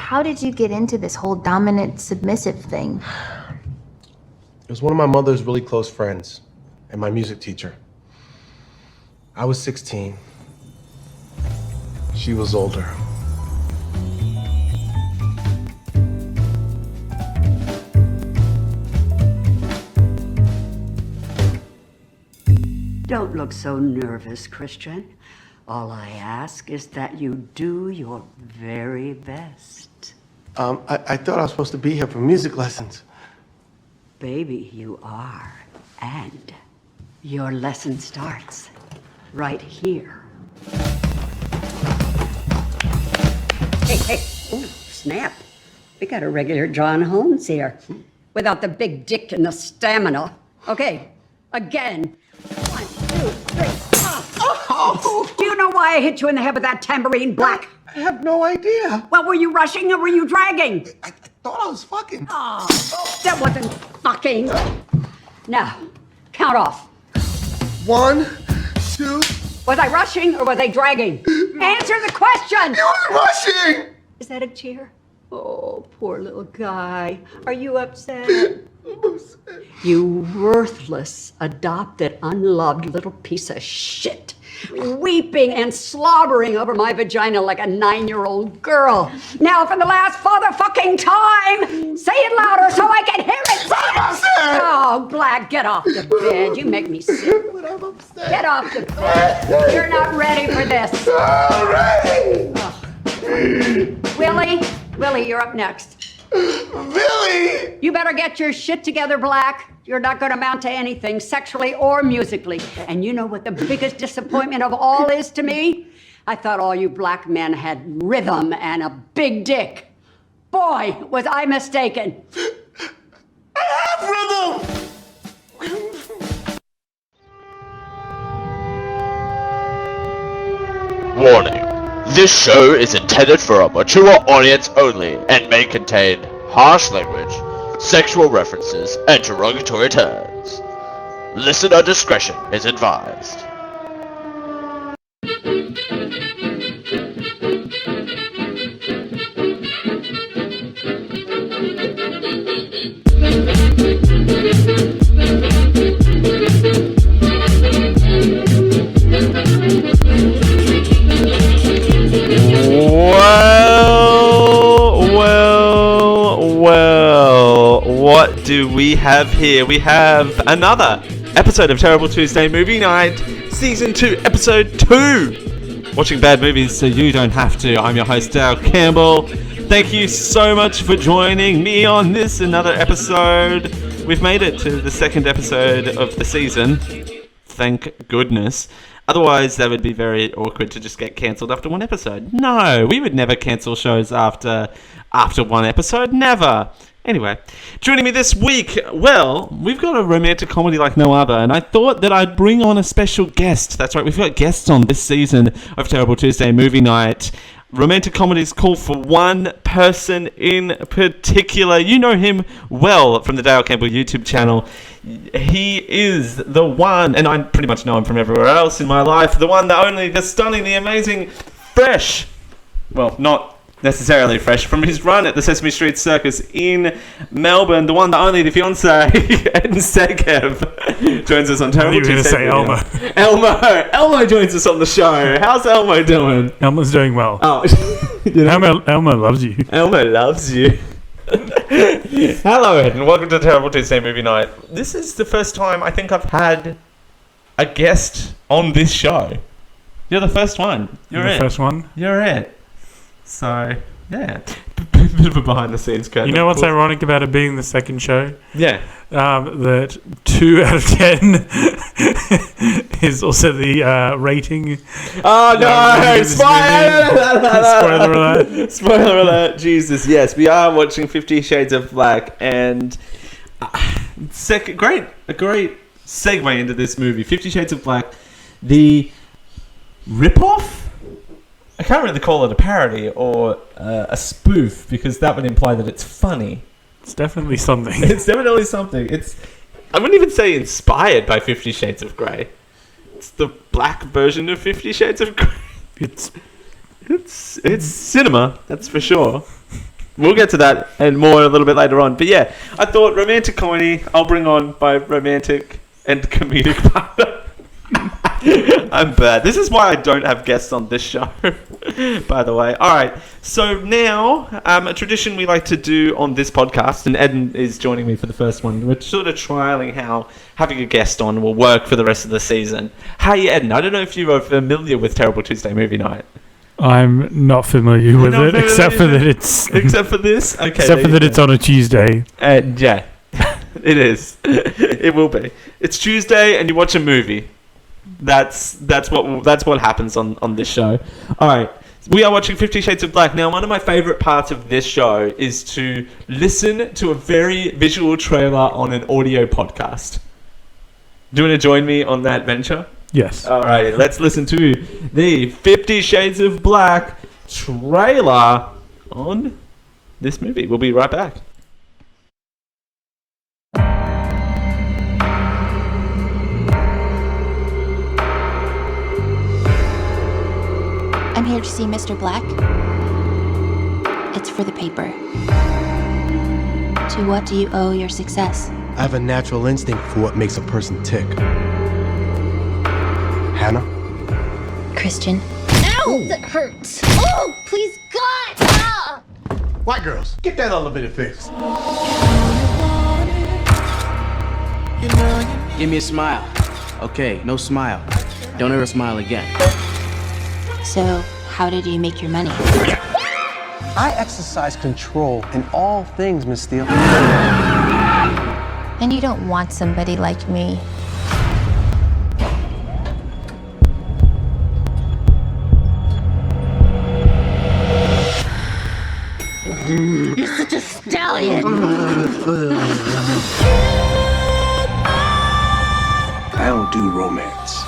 how did you get into this whole dominant, submissive thing? It was one of my mother's really close friends and my music teacher. I was 16. She was older. Don't look so nervous, Christian. All I ask is that you do your very best. I thought I was supposed to be here for music lessons. Baby, you are. And your lesson starts right here. Hey. Oh, snap. We got a regular John Holmes here. Without the big dick and the stamina. Okay, again. 1, 2, 3, Oh! Do you know why I hit you in the head with that tambourine, Black? I have no idea. Well, were you rushing or were you dragging? I thought I was fucking. Oh, that wasn't fucking. Now, count off. 1, 2. Was I rushing or was I dragging? Answer the question! You were rushing! Is that a cheer? Oh, poor little guy. Are you upset? I'm upset. You worthless, adopted, unloved little piece of shit. Weeping and slobbering over my vagina like a 9-year-old girl. Now, for the last father-fucking time, say it louder so I can hear it. I'm upset! Oh, Black, get off the bed. You make me sick. But I'm upset. Get off the bed. You're not ready for this. All right. Willie, you're up next. Billy! You better get your shit together, Black. You're not going to amount to anything, sexually or musically. And you know what the biggest disappointment of all is to me? I thought all you black men had rhythm and a big dick. Boy, was I mistaken. I have rhythm! Warning. This show is intended for a mature audience only and may contain harsh language, sexual references, and derogatory terms. Listener discretion is advised. Well, what do we have here? We have another episode of Terrible Tuesday Movie Night, Season 2, Episode 2. Watching bad movies so you don't have to. I'm your host, Dale Campbell. Thank you so much for joining me on this another episode. We've made it to the second episode of the season. Thank goodness. Otherwise, that would be very awkward to just get cancelled after one episode. No, we would never cancel shows after one episode. Never. Anyway, joining me this week, well, we've got a romantic comedy like no other, and I thought that I'd bring on a special guest. That's right, we've got guests on this season of Terrible Tuesday Movie Night. Romantic comedies call for one person in particular. You know him well from the Dale Campbell YouTube channel. He is the one, and I pretty much know him from everywhere else in my life, the one, the only, the stunning, the amazing, fresh, well, not necessarily fresh, from his run at the Sesame Street Circus in Melbourne, the one, the only, the fiance, and Segev joins us on Terrible Tuesday. You were going to say Elmo. Elmo joins us on the show. How's Elmo doing? Elmo's doing well. Oh, Elmo loves you. Elmo loves you. Hello, Ed, and welcome to Terrible Tuesday Movie Night. This is the first time I think I've had a guest on this show. You're the first one. You're the first one. You're it. So, yeah. Bit of a behind the scenes curtain. You know what's ironic about it being the second show? Yeah. That 2 out of 10 is also the rating. Oh no! Spoiler alert. Spoiler alert. Jesus, yes. We are watching 50 Shades of Black, and a great segue into this movie. 50 Shades of Black. The rip-off? I can't really call it a parody or a spoof, because that would imply that it's funny. It's definitely something. It's definitely something. I wouldn't even say inspired by 50 Shades of Grey. It's the black version of 50 Shades of Grey. It's cinema, that's for sure. We'll get to that and more a little bit later on. But yeah, I thought romantic comedy, I'll bring on my romantic and comedic partner. I'm bad. This is why I don't have guests on this show, by the way. All right. So now, a tradition we like to do on this podcast, and Eden is joining me for the first one. We're sort of trialing how having a guest on will work for the rest of the season. Hey, Eden, I don't know if you are familiar with Terrible Tuesday Movie Night. I'm not familiar with it, except for that it's... Except for this? Okay. Except for that it's on a Tuesday. Yeah, it is. It will be. It's Tuesday and you watch a movie. That's what happens on this show. All right, we are watching 50 Shades of Black. Now, one of my favorite parts of this show is to listen to a very visual trailer on an audio podcast. Do you want to join me on that venture? Yes. All right, let's listen to the 50 Shades of Black trailer on this movie. We'll be right back. I'm here to see Mr. Black. It's for the paper. To what do you owe your success? I have a natural instinct for what makes a person tick. Hannah? Christian. Ow! That hurts. Oh, please, God! Ah! White girls, get that elevator fixed. Give me a smile. Okay, no smile. Don't ever smile again. So, how did you make your money? I exercise control in all things, Miss Steele. And you don't want somebody like me. You're such a stallion. I don't do romance.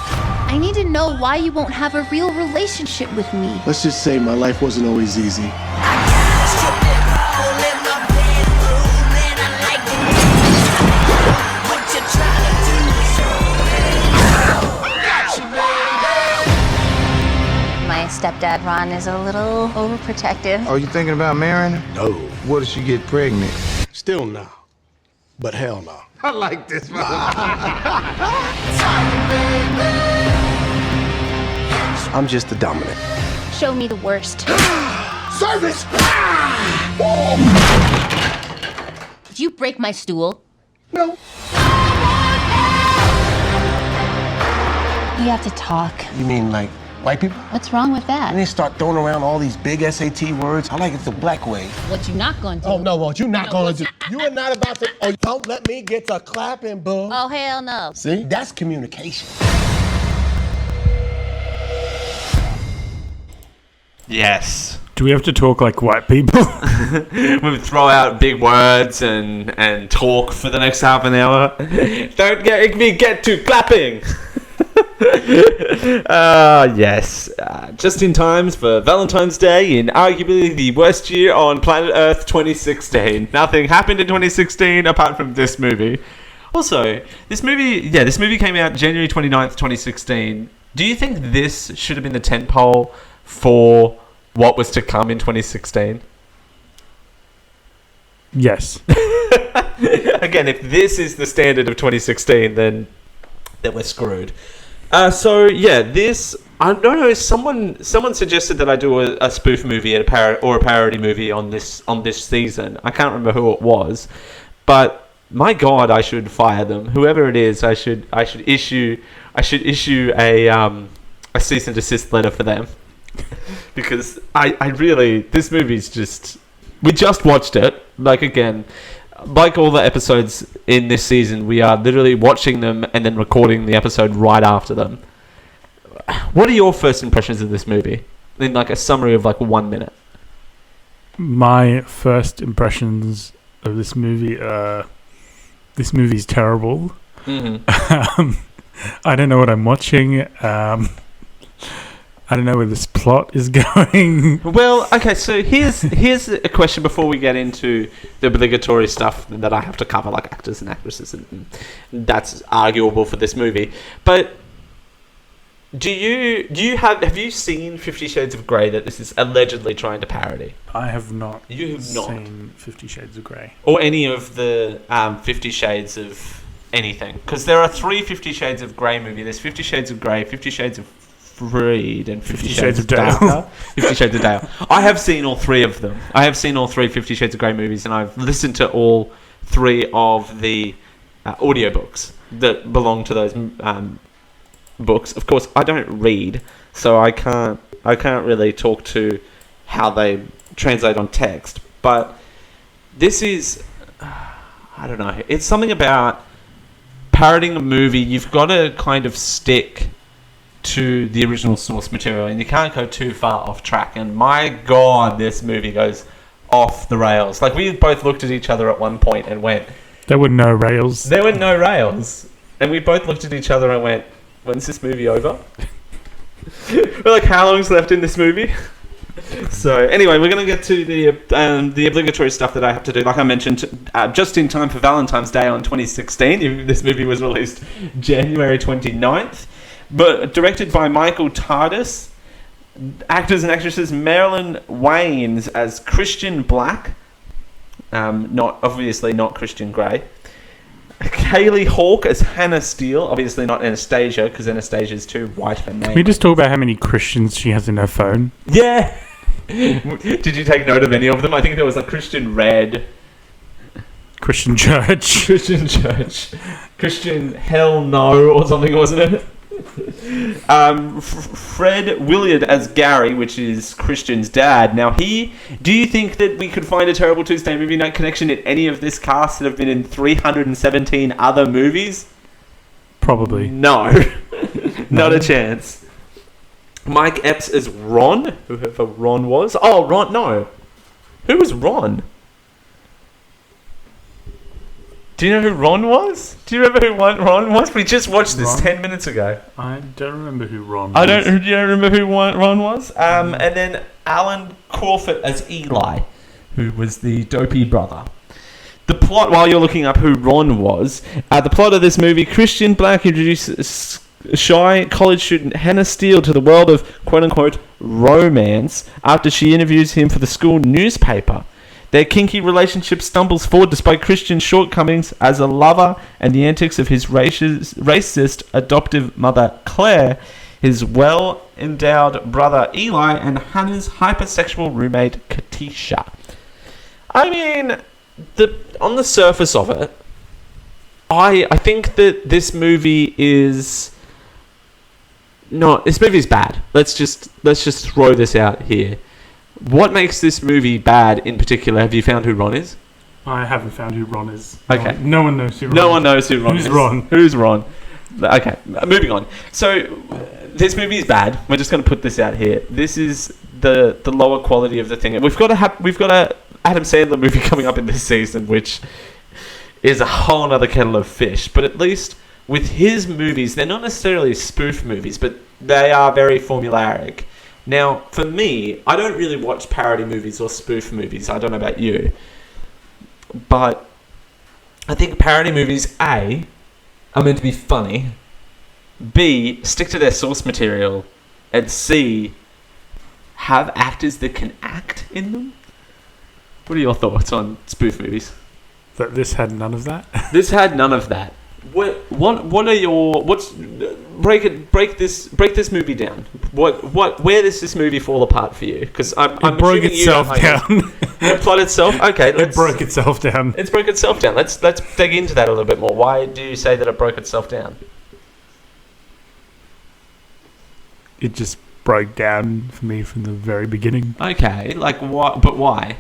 I need to know why you won't have a real relationship with me. Let's just say my life wasn't always easy. My stepdad, Ron, is a little overprotective. Are you thinking about marrying her? No. What if she get pregnant? Still no. But hell no. I like this one. I'm just the dominant. Show me the worst. Service! Did you break my stool? No. You have to talk. You mean like white people? What's wrong with that? And they start throwing around all these big SAT words. I like it the black way. What you not gonna do? Oh, no, what you not gonna do? You are not about to. Oh, don't let me get to clapping, boo. Oh, hell no. See? That's communication. Yes. Do we have to talk like white people? We would throw out big words and talk for the next half an hour. Don't get to clapping. Yes. Just in times for Valentine's Day in arguably the worst year on planet Earth, 2016. Nothing happened in 2016 apart from this movie. Also, this movie came out January 29th, 2016. Do you think this should have been the tentpole for what was to come in 2016? Yes. Again, if this is the standard of 2016, then we're screwed. So yeah, this, I don't know. Someone suggested that I do a spoof movie or a parody movie on this season. I can't remember who it was, but my God, I should fire them. Whoever it is, I should issue a cease and desist letter for them. Because I really, this movie's just, we just watched it. Like, again, like all the episodes in this season, we are literally watching them and then recording the episode right after them. What are your first impressions of this movie? In like a summary of like 1 minute. My first impressions of this movie this movie's terrible. Mm-hmm. I don't know what I'm watching. I don't know where this plot is going. Well, okay, so here's a question before we get into the obligatory stuff that I have to cover, like actors and actresses, and that's arguable for this movie. But Do you have you seen 50 Shades of Grey that this is allegedly trying to parody? I have not. You have not seen 50 Shades of Grey or any of the 50 Shades of anything, because there are 3 50 Shades of Grey movies. There's 50 Shades of Grey, 50 Shades of Freed, and 50 Shades of Dale. 50 Shades of Dale. I have seen all 3 of them. I have seen all 3 50 Shades of Grey movies, and I've listened to all 3 of the audiobooks that belong to those books. Of course, I don't read, so I can't really talk to how they translate on text. But this is, I don't know. It's something about parodying a movie. You've got to kind of stick to the original source material, and you can't go too far off track. And my God, this movie goes off the rails. Like, we both looked at each other at one point and went, There were no rails. There were no rails. And we both looked at each other and went, when's this movie over? We're like, how long's left in this movie? So anyway, we're going to get to the obligatory stuff that I have to do. Like I mentioned, just in time for Valentine's Day on 2016. This movie was released January 29th. But directed by Michael Tardis. Actors and actresses: Marilyn Wayans as Christian Black. Obviously not Christian Grey. Kaylee Hawke as Hannah Steele, obviously not Anastasia, because Anastasia is too white of a name. Can we just talk about how many Christians she has in her phone? Yeah! Did you take note of any of them? I think there was like Christian Red. Christian Church. Christian Hell No, or something, wasn't it? Fred Willard as Gary, which is Christian's dad. Now, do you think that we could find a Terrible Tuesday Movie Night connection in any of this cast that have been in 317 other movies? Probably. No. Not a chance. Mike Epps as Ron, whoever Ron was. Oh, Ron, no. Who was Ron? Do you know who Ron was? Do you remember who Ron was? We just watched this 10 minutes ago. I don't remember who Ron was. Do you remember who Ron was? And then Alan Crawford as Eli, who was the dopey brother. The plot, while you're looking up who Ron was, the plot of this movie: Christian Black introduces shy college student Hannah Steele to the world of quote-unquote romance after she interviews him for the school newspaper. Their kinky relationship stumbles forward despite Christian's shortcomings as a lover and the antics of his racist adoptive mother Claire, his well-endowed brother Eli, and Hannah's hypersexual roommate Katisha. I mean, on the surface of it, I think that this movie is not. This movie is bad. Let's just throw this out here. What makes this movie bad in particular? Have you found who Ron is? I haven't found who Ron is. Okay. No one knows who Ron is. No one knows who Ron is. Who's Ron? Who's Ron? Okay, moving on. So, this movie is bad. We're just going to put this out here. This is the lower quality of the thing. We've got a Adam Sandler movie coming up in this season, which is a whole other kettle of fish. But at least with his movies, they're not necessarily spoof movies, but they are very formulaic. Now, for me, I don't really watch parody movies or spoof movies. I don't know about you. But I think parody movies, A, are meant to be funny. B, stick to their source material. And C, have actors that can act in them. What are your thoughts on spoof movies? That this had none of that? This had none of that. What are your break this movie down? Where does this movie fall apart for you? Because I'm broke itself down. The plot itself. Okay, it broke itself down. It's broke itself down. Let's dig into that a little bit more. Why do you say that it broke itself down? It just broke down for me from the very beginning. Okay, like what? But why?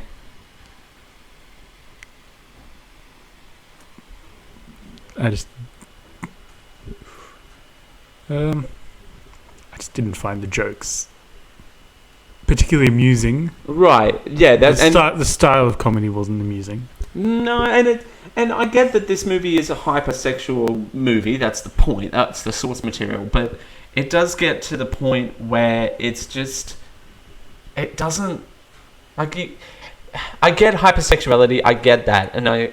I just didn't find the jokes particularly amusing. Right. Yeah. The style of comedy wasn't amusing. No, and I get that this movie is a hypersexual movie. That's the point. That's the source material. But it does get to the point where it's just it doesn't like. I get hypersexuality. I get that, and I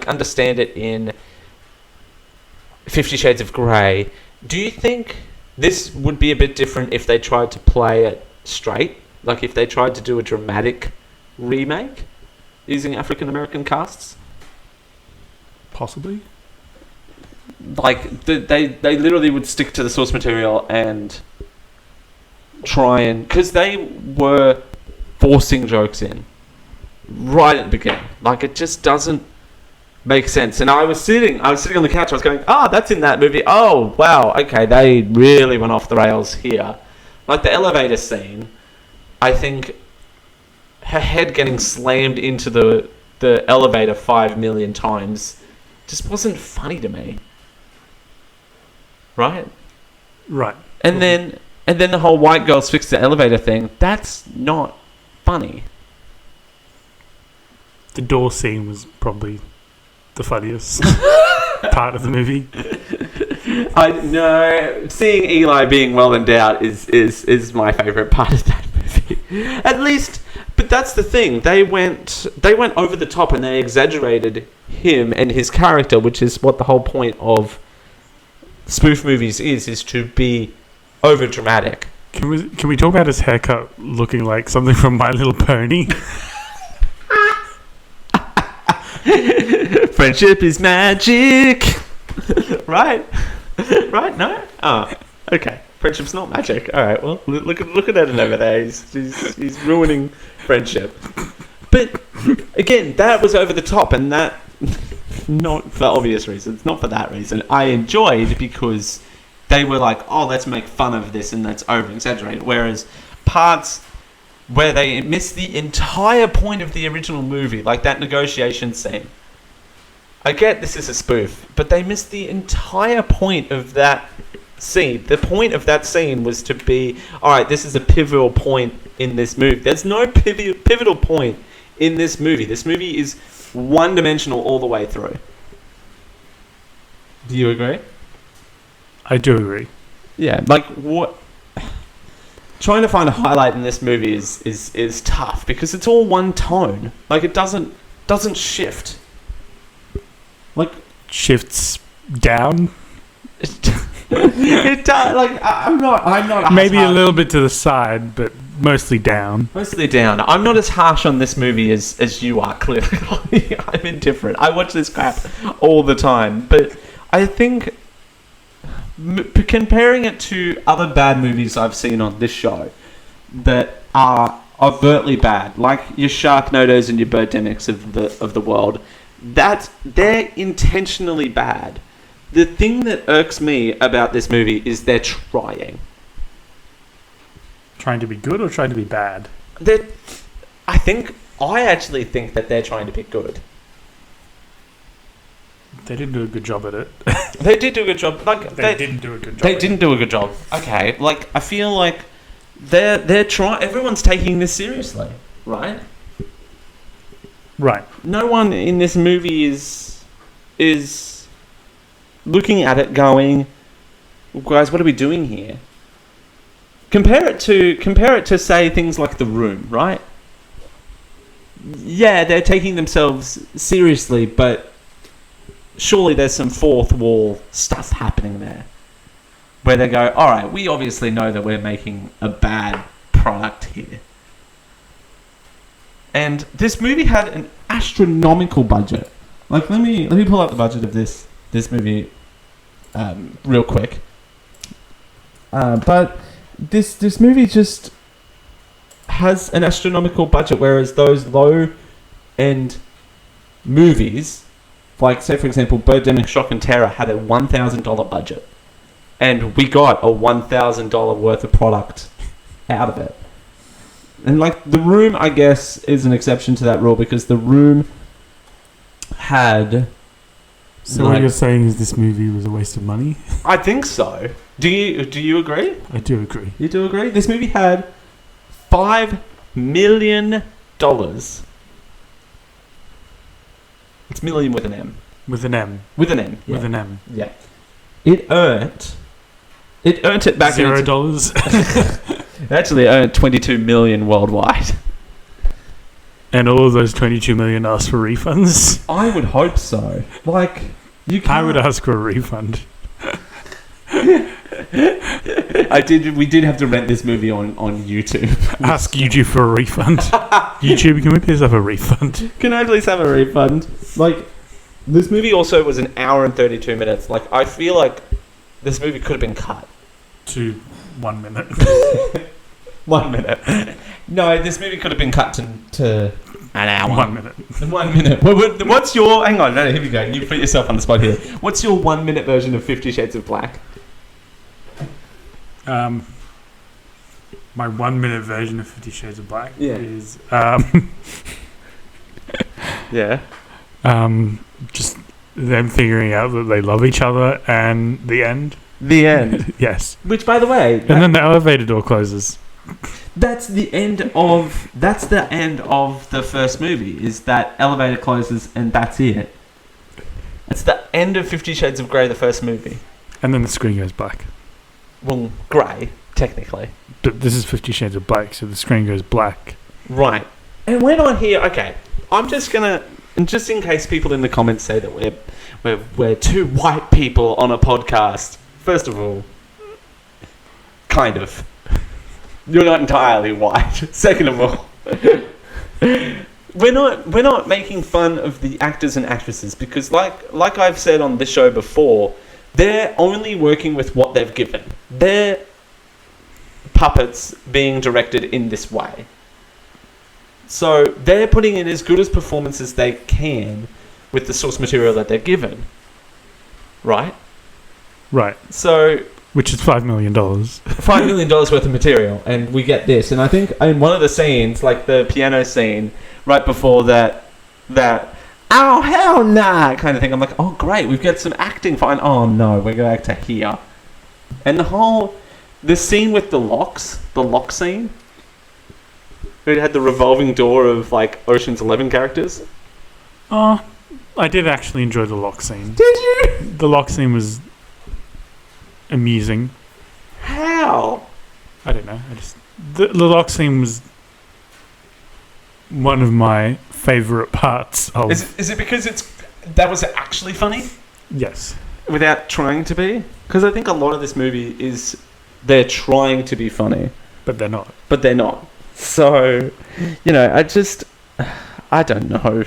understand it in 50 Shades of Grey. Do you think This would be a bit different if they tried to play it straight. Like if they tried to do a dramatic remake using African American casts. Possibly. Like they literally would stick to the source material and try and, because they were forcing jokes in right at the beginning. Like it just doesn't make sense. And I was sitting on the couch. I was going, that's in that movie. Oh wow, okay, they really went off the rails here. Like the elevator scene, I think her head getting slammed into the elevator 5 million times just wasn't funny to me. Right? Right. And then the whole white girls fix the elevator thing, that's not funny. The door scene was probably the funniest part of the movie. I know, seeing Eli being well endowed is my favourite part of that movie. At least, but that's the thing. They went over the top and they exaggerated him and his character, which is what the whole point of spoof movies is to be over dramatic. Can we talk about his haircut looking like something from My Little Pony? Friendship is magic. Right? Right? No? Oh, okay. Friendship's not magic. All right. Well, look at Eden over there. He's ruining friendship. But again, that was over the top, and that not for obvious reasons. Not for that reason. I enjoyed because they were like, oh, let's make fun of this and let's over exaggerate. Whereas parts where they miss the entire point of the original movie, like that negotiation scene. I get this is a spoof, but they missed the entire point of that scene. The point of that scene was to be, alright, this is a pivotal point in this movie. There's no pivotal point in this movie. This movie is one-dimensional all the way through. Do you agree? I do agree. Yeah, like what... Trying to find a highlight in this movie is tough because it's all one tone. Like it doesn't shift. Like shifts down. It does. Like I'm not. Maybe a little bit to the side, but mostly down. Mostly down. I'm not as harsh on this movie as you are. Clearly, I'm indifferent. I watch this crap all the time, but I think. Comparing it to other bad movies I've seen on this show that are overtly bad, like your Sharknadoes and your Birdemics of the world, that they're intentionally bad. The thing that irks me about this movie is they're trying. Trying to be good or trying to be bad? I actually think that they're trying to be good. They didn't do a good job at it. They did do a good job. Like they didn't do a good job. They didn't do a good job. Okay, like I feel like they're trying. Everyone's taking this seriously, right? Right. No one in this movie is looking at it going, well, guys, what are we doing here? Compare it to say things like The Room, right? Yeah, they're taking themselves seriously, but surely there's some fourth wall stuff happening there where they go, all right, we obviously know that we're making a bad product here. And this movie had an astronomical budget. Like, let me pull up the budget of this movie real quick. But this movie just has an astronomical budget, whereas those low-end movies, like, say, for example, Birdemic, Shock and Terror had a $1,000 budget. And we got a $1,000 worth of product out of it. And, like, The Room, I guess, is an exception to that rule, because The Room had... So what you're saying is this movie was a waste of money? I think so. Do you agree? I do agree. You do agree? This movie had $5 million. It's million with an M. With an M. With an M. Yeah. With an M. Yeah. It earned it back $0. It actually earned 22 million worldwide. And all of those 22 million asked for refunds? I would hope so. Like, you can't... I would ask for a refund. We did have to rent this movie on YouTube. Ask YouTube for a refund. YouTube, can we please have a refund? Can I please have a refund? Like, this movie also was an hour and 32 minutes. Like, I feel like this movie could have been cut. To 1 minute. 1 minute. No, this movie could have been cut to an hour. 1 minute. 1 minute. What's your... Hang on, no, here we go. You put yourself on the spot here. What's your 1 minute version of 50 Shades of Black? My 1 minute version of 50 Shades of Black is... Yeah. Just them figuring out that they love each other and the end. The end. Yes. Which, by the way... And then the elevator door closes. That's the end of the first movie, is that elevator closes and that's it. It's the end of 50 Shades of Grey, the first movie. And then the screen goes black. Well, grey, technically. But this is 50 Shades of Black, so the screen goes black. Right. And we're not here... Okay, I'm just gonna... And just in case people in the comments say that we're two white people on a podcast. First of all, kind of. You're not entirely white. Second of all, we're not making fun of the actors and actresses because, like I've said on this show before, they're only working with what they've given. They're puppets being directed in this way. So they're putting in as good as performance as they can with the source material that they're given. Right? Right. So... Which is $5 million. $5 million worth of material, and we get this. And I think in one of the scenes, like the piano scene, right before that, oh, hell nah, kind of thing, I'm like, oh, great, we've got some acting fine. Oh, no, we're going back to here. And the scene with the lock scene, it had the revolving door of, like, Ocean's 11 characters. Oh, I did actually enjoy the lock scene. Did you? The lock scene was... amusing. How? I don't know. The lock scene was one of my favourite parts of... Is it because that was actually funny? Yes. Without trying to be? Because I think a lot of this movie is they're trying to be funny. But they're not. So, I don't know.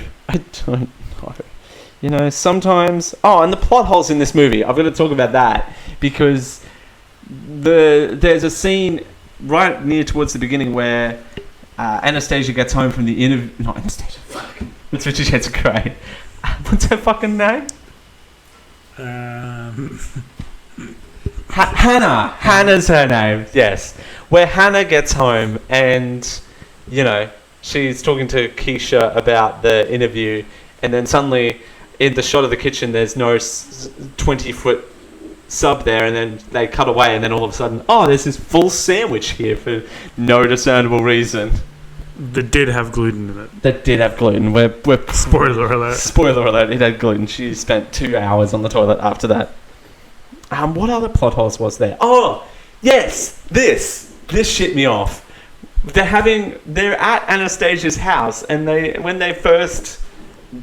Sometimes... Oh, and the plot holes in this movie. I've got to talk about that. Because there's a scene right near towards the beginning where Anastasia gets home from the interview... Not Anastasia, fuck. It's 50 Shades of Grey. What's her fucking name? Hannah. Hannah's her name, yes. Where Hannah gets home and, she's talking to Keisha about the interview, and then suddenly... in the shot of the kitchen, there's no 20-foot sub there, and then they cut away, and then all of a sudden, there's this full sandwich here for no discernible reason. That did have gluten in it. That did have gluten. We're Spoiler alert. Spoiler alert, it had gluten. She spent 2 hours on the toilet after that. What other plot holes was there? Oh, yes, this shit me off. They're at Anastasia's house, and when they first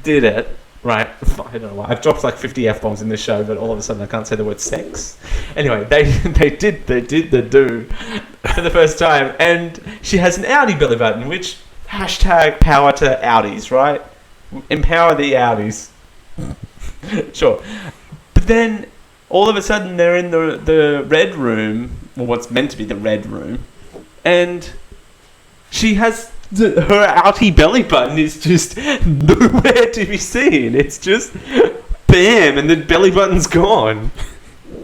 did it, right, I don't know why. I've dropped like 50 F-bombs in this show, but all of a sudden I can't say the word sex. Anyway, they did the do for the first time, and she has an Audi belly button, which hashtag power to Audis, right? Empower the Audis. Sure. But then all of a sudden they're in the red room, or what's meant to be the red room, and she has... her outie belly button is just nowhere to be seen. It's just bam, and the belly button's gone.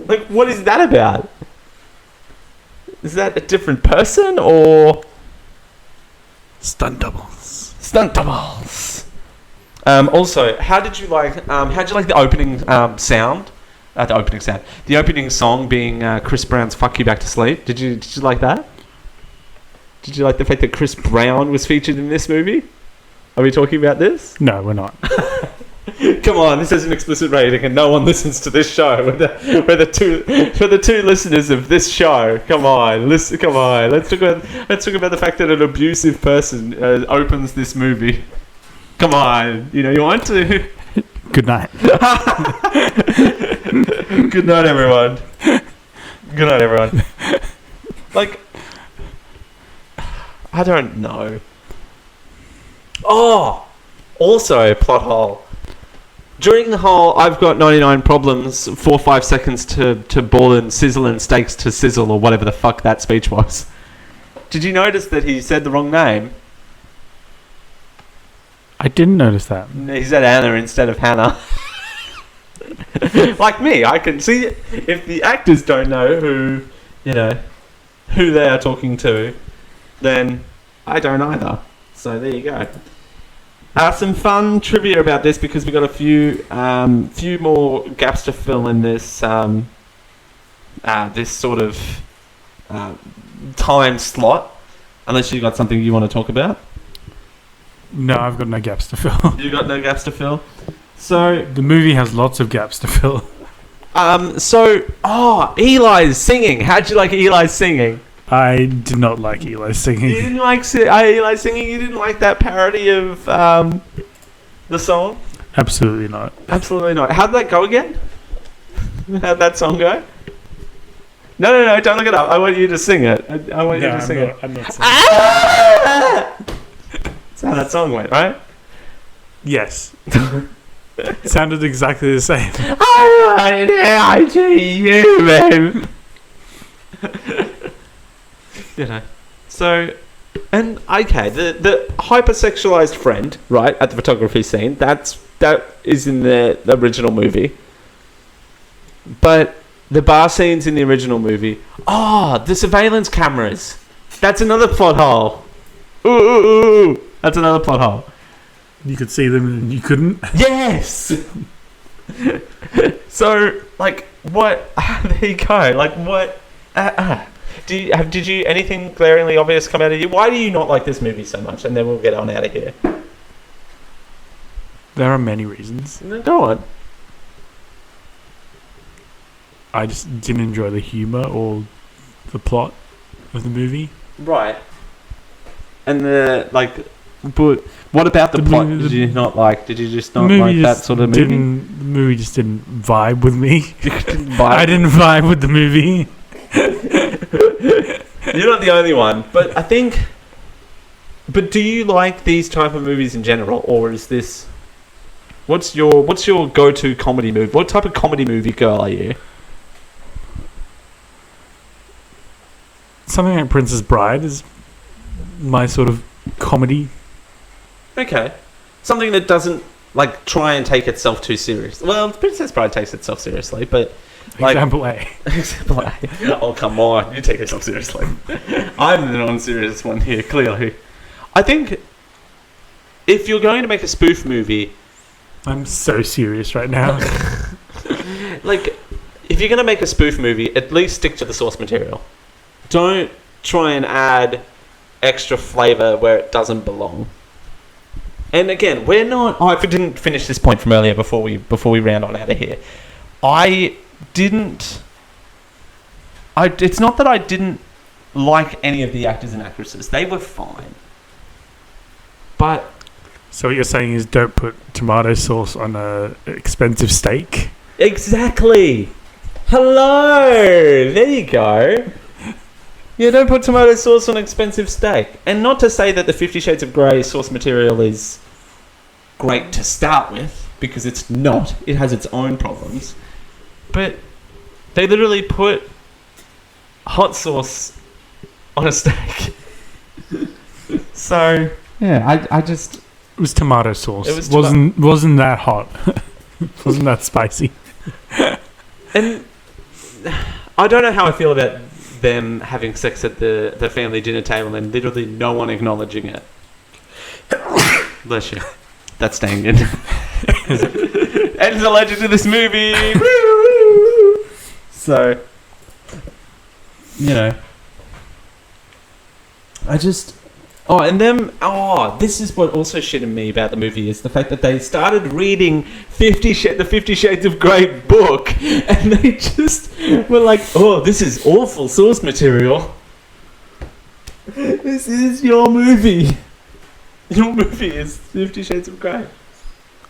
Like, what is that about? Is that a different person or stunt doubles? Also, how'd you like the opening sound? The opening song being Chris Brown's "Fuck You Back to Sleep." Did you like that? Did you like the fact that Chris Brown was featured in this movie? Are we talking about this? No, we're not. Come on, this is an explicit rating, and no one listens to this show. We're the two listeners of this show. Come on, listen. Come on. Let's talk about the fact that an abusive person opens this movie. Come on, you want to. Good night. Good night, everyone. Good night, everyone. Like, I don't know. Oh, also plot hole. During the whole I've got 99 problems, 4 or 5 seconds to ball and sizzle and steaks to sizzle or whatever the fuck that speech was. Did you notice that he said the wrong name? I didn't notice that. He said Anna instead of Hannah. Like me, I can see it. If the actors don't know who they are talking to, then I don't either. So there you go. Some fun trivia about this because we got a few more gaps to fill in this this sort of time slot. Unless you got something you want to talk about. No, I've got no gaps to fill. You got no gaps to fill. So the movie has lots of gaps to fill. Eli's singing. How'd you like Eli's singing? I did not like Eli's singing. You didn't like Eli's singing? You didn't like that parody of the song? Absolutely not. Absolutely not. How'd that go again? How'd that song go? No, don't look it up. I want you to sing it. I want you to sing it. I'm not singing. That's how that song went, right? Yes. It sounded exactly the same. I to you, man. So, and okay, the hypersexualized friend, right, at the photography scene, that is in the original movie. But the bar scenes in the original movie, the surveillance cameras, that's another plot hole. Ooh, that's another plot hole. You could see them and you couldn't? Yes! So, like, what? There you go. Like, what? Did you anything glaringly obvious come out of you? Why do you not like this movie so much? And then we'll get on out of here. There are many reasons. Go on. I just didn't enjoy the humor or the plot of the movie. Right. And but what about the plot did you not like? Did you just not like that sort of movie? The movie just didn't vibe with me. I didn't vibe with the movie. You're not the only one, but I think. But do you like these type of movies in general, or is this? What's your go-to comedy movie? What type of comedy movie girl are you? Something like Princess Bride is my sort of comedy. Okay, something that doesn't like try and take itself too serious. Well, Princess Bride takes itself seriously, but like, Example A. Example A. Oh, come on, you take yourself seriously. I'm the non-serious one here, clearly. I think if you're going to make a spoof movie, I'm so serious right now. like, if you're going to make a spoof movie, at least stick to the source material. Don't try and add extra flavor where it doesn't belong. And again, we're not. I didn't finish this point from earlier before we round on out of here. It's not that I didn't like any of the actors and actresses. They were fine. But so what you're saying is don't put tomato sauce on a expensive steak? Exactly. Hello. There you go. Yeah, don't put tomato sauce on expensive steak. And not to say that the 50 Shades of Grey source material is great to start with, because it's not. It has its own problems. But they literally put hot sauce on a steak. So, yeah, I just... It was tomato sauce. It wasn't that hot. Wasn't that spicy. And I don't know how I feel about them having sex at the family dinner table and literally no one acknowledging it. Bless you. That's staying in. And the legend of this movie. So, I just... this is what also shitted me about the movie, is the fact that they started reading the 50 Shades of Grey book, and they just were like, this is awful source material. This is your movie. Your movie is 50 Shades of Grey.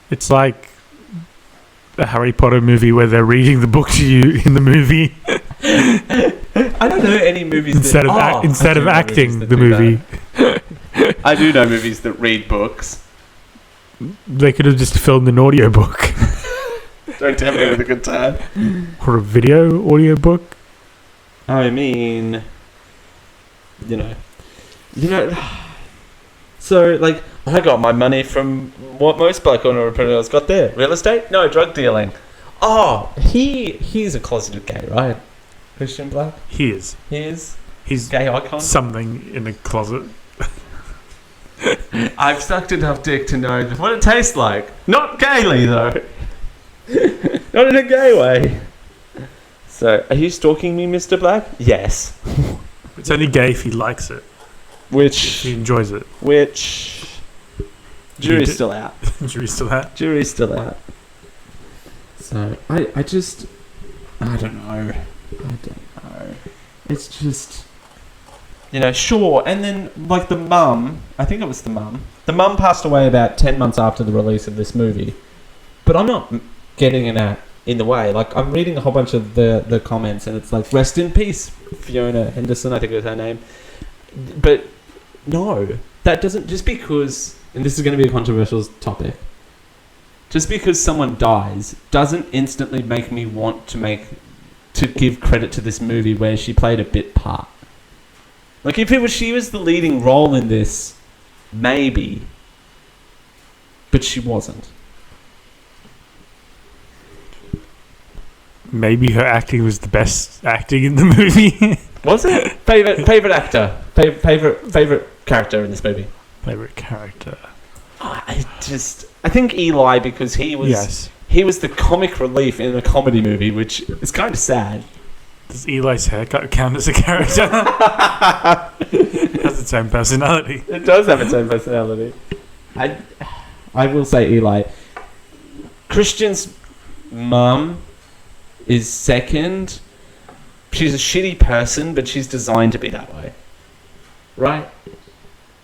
It's like the Harry Potter movie where they're reading the book to you in the movie. I don't know any movies Instead of acting the movie, I do know movies that read books. they could have just filmed an audiobook Don't tempt me with a good time. or a video audiobook. I mean, you know. So, like, I got my money from what most black entrepreneurs got there. Real estate? No, drug dealing. Oh, he's a closeted gay, right? Christian Black? He is. He is? He's Gay icon? something in the closet. I've sucked enough dick to know what it tastes like. Not gaily, though. Not in a gay way. So, are you stalking me, Mr. Black? Yes. It's only gay if he likes it. Which... He enjoys it. Which... Jury's still out. Jury's still out. Jury's still out. So, I don't know. It's just... sure. And then, like, the mum... I think it was the mum. The mum passed away about 10 months after the release of this movie. But I'm not getting in the way. Like, I'm reading a whole bunch of the comments, and it's like, rest in peace, Fiona Henderson, I think it was her name. But, no. That doesn't... Just because... And this is going to be a controversial topic. Just because someone dies doesn't instantly make me want to give credit to this movie where she played a bit part. Like, if she was the leading role in this, maybe. But she wasn't. Maybe her acting was the best acting in the movie. Was it? Favorite actor? Favorite character in this movie? Favorite character? I think Eli, because he was... Yes. He was the comic relief in a comedy movie, which is kind of sad. Does Eli's haircut count as a character? It has its own personality. It does have its own personality. I will say Eli. Christian's mum is second. She's a shitty person, but she's designed to be that way. Right?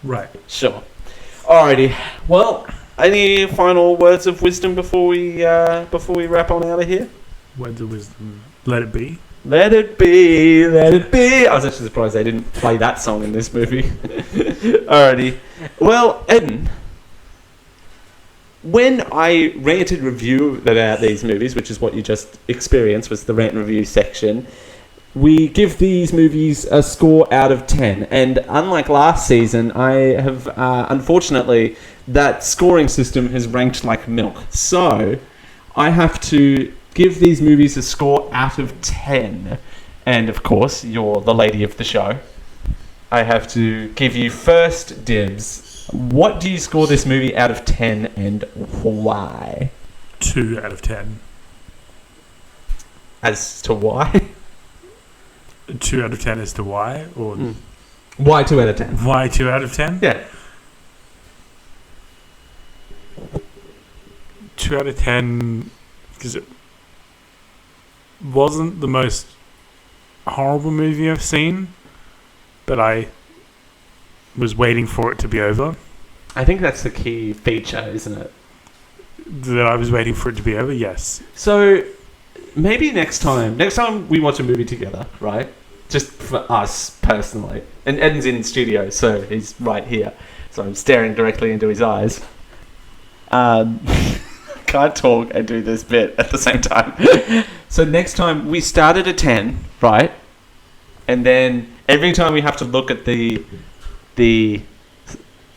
Right. Sure. Alrighty. Well, any final words of wisdom before we wrap on out of here? Words of wisdom. Let it be. Let it be, let it be. I was actually surprised they didn't play that song in this movie. Alrighty. Well, Eden, when I ranted review about these movies, which is what you just experienced, was the rant and review section, we give these movies a score out of 10. And unlike last season, I have, unfortunately, that scoring system has ranked like milk. So, I have to give these movies a score out of 10. And of course, you're the lady of the show. I have to give you first dibs. What do you score this movie out of 10 and why? 2 out of 10. As to why? 2 out of 10 as to why? Or Why 2 out of 10? Why 2 out of 10? Yeah. 2 out of 10 because it wasn't the most horrible movie I've seen, but I was waiting for it to be over. I think that's the key feature, isn't it? That I was waiting for it to be over, yes. So, maybe next time we watch a movie together, right? Just for us personally. And Eden's in studio, so he's right here. So I'm staring directly into his eyes. Can't talk and do this bit at the same time. So next time we start at a 10, right? And then every time we have to look at the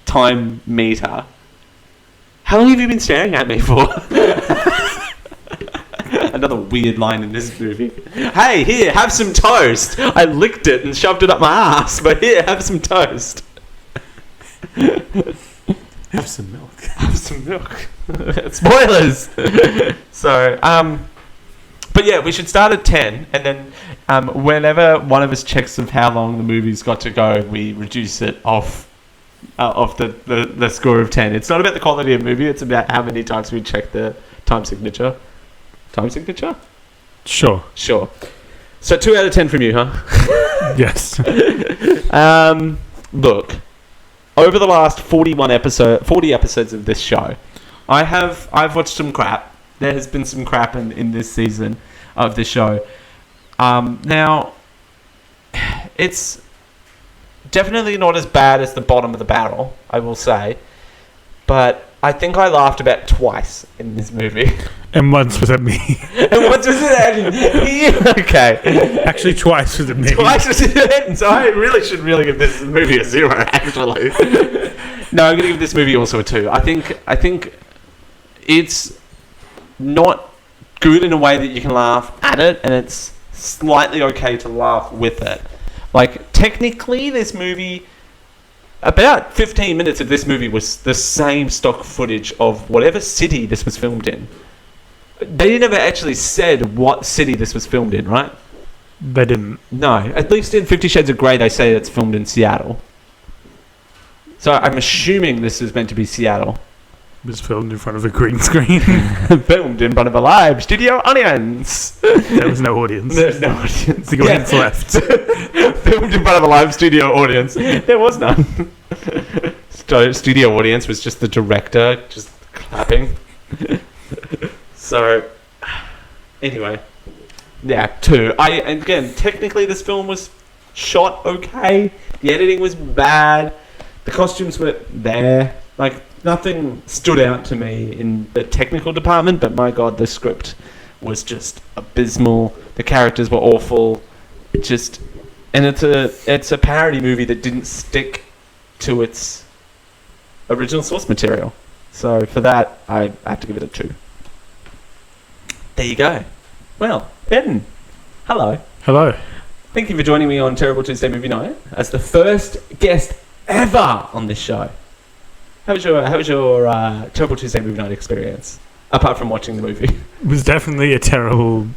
time meter. How long have you been staring at me for? Another weird line in this movie. Hey, here, have some toast. I licked it and shoved it up my ass, but here, have some toast. Have some milk. Have some milk. Spoilers. So, but yeah, we should start at 10, and then whenever one of us checks of how long the movie's got to go, we reduce it off the score of 10. It's not about the quality of the movie, it's about how many times we check the time signature. Time signature? Sure. Sure. So 2 out of 10 from you, huh? Yes. Look, over the last 40 episodes of this show, I've watched some crap. There has been some crap in this season of this show. Now, It's definitely not as bad as the bottom of the barrel, I will say. But I think I laughed about twice in this movie. And once was at me. And once was it Ed? Okay. Actually, twice was at me. Twice was it Ed, so I really should give this movie a 0, actually. No, I'm going to give this movie also a 2. I think it's not good in a way that you can laugh at it, and it's slightly okay to laugh with it. Like, technically, this movie... About 15 minutes of this movie was the same stock footage of whatever city this was filmed in. They never actually said what city this was filmed in, right? They didn't. No. At least in 50 Shades of Grey, they say it's filmed in Seattle. So I'm assuming this is meant to be Seattle. It was filmed in front of a green screen. Filmed in front of a live studio audience. There was no audience. There's no audience. The audience left. Filmed in front of a live studio audience. There was none. Studio audience was just the director just clapping. So, anyway. Yeah, 2. Again, technically this film was shot okay. The editing was bad. The costumes were there. Like, nothing stood out to me in the technical department, but my god, the script was just abysmal. The characters were awful. And it's a parody movie that didn't stick to its original source material. So for that, I have to give it a 2. There you go. Well, Ben, hello. Hello. Thank you for joining me on Terrible Tuesday Movie Night as the first guest ever on this show. How was your Terrible Tuesday Movie Night experience, apart from watching the movie? It was definitely a terrible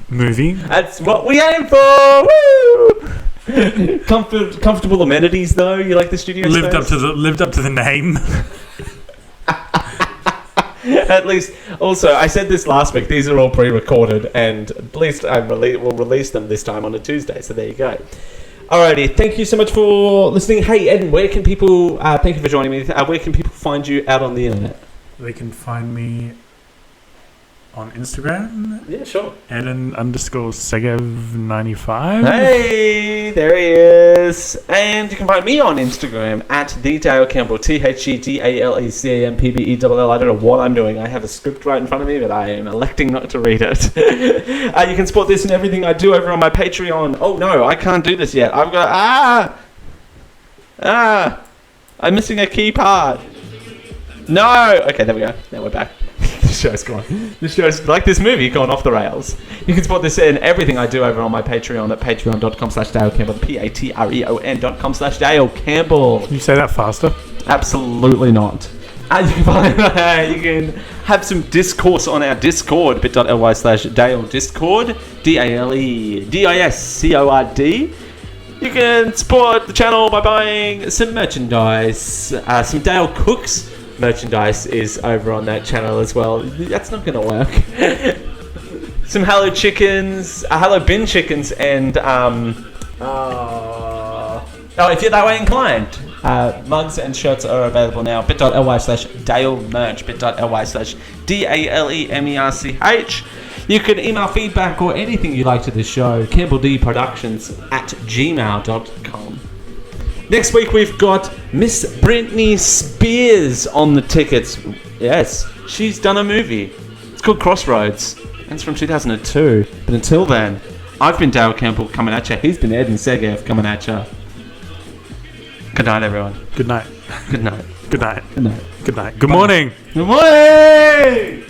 movie. That's what we aim for! Woo! Comfortable amenities, though. You like the studio Lived space? up to the name. At least, also, I said this last week. These are all pre-recorded, and at least we'll release them this time on a Tuesday. So there you go. Alrighty, thank you so much for listening. Hey, Eden, where can people... thank you for joining me. Where can people find you out on the internet? They can find me on Instagram. Yeah, sure. Eden_Segev95. Hey, there he is. And you can find me on Instagram at @TheDaleCampbell, TheDaleCampbell. I don't know what I'm doing. I have a script right in front of me, but I am electing not to read it. You can support this and everything I do over on my Patreon. Oh no, I can't do this yet. I've got... I'm missing a key part. No! Okay, there we go. Now we're back. The show's gone. The show's, like this movie, gone off the rails. You can support this and everything I do over on my Patreon at patreon.com/DaleCampbell. Patreon.com/DaleCampbell. Can you say that faster? Absolutely not. You can have some discourse on our Discord, bit.ly/DaleDiscord, DALEDISCORD. You can support the channel by buying some merchandise. Some Dale Cooks merchandise is over on that channel as well. That's not going to work. Some Hello Chickens, Hello Bin Chickens, and if you're that way inclined, mugs and shirts are available now. bit.ly/DaleMerch, bit.ly/DALEMERCH. You can email feedback or anything you like to this show, campbelldproductions@gmail.com. Next week we've got Miss Britney Spears on the tickets. Yes, she's done a movie. It's called Crossroads, and it's from 2002. But until then, I've been Dale Campbell coming at you. He's been Ed and Segev coming at you. Good night, everyone. Good night. Good night. Good night. Good night. Good night. Good morning. Good morning!